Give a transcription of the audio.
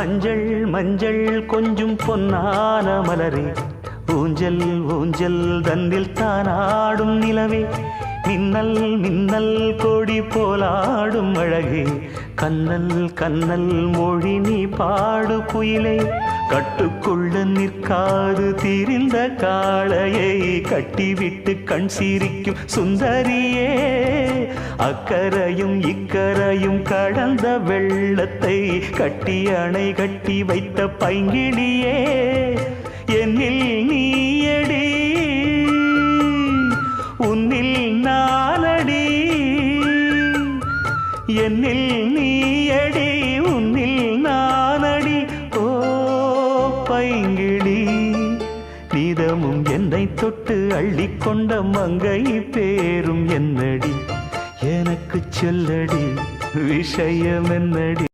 மஞ்சள் மஞ்சள் கொஞ்சம் பொன்னான மலரே, ஊஞ்சல் ஊஞ்சல் தன்னில் தானாடும் நிலவே, மின்னல் மின்னல் கொடி போலாடும் அழகே, கண்ணல் கண்ணல் மொழி நீ பாடு குயிலே, கட்டுக்குள்ள நிற்காது தீரிந்த காளையை கட்டிவிட்டு கண் சிரிக்கும் சுந்தரியே, அக்கரையும் இக்கரையும் கடந்த வெள்ளத்தை கட்டி அணை கட்டி வைத்த பைங்கிளியே, என்னில் நீயடி உன்னில் நானடி, என்னில் நீயடி உன்னில் நானடி. ஓ பைங்கிளி, நீதமும் என்னை தொட்டு அள்ளிக்கொண்ட மங்கை பேரும் என்னடி, எனக்கு சொல்லடி விஷயம் என்னடி.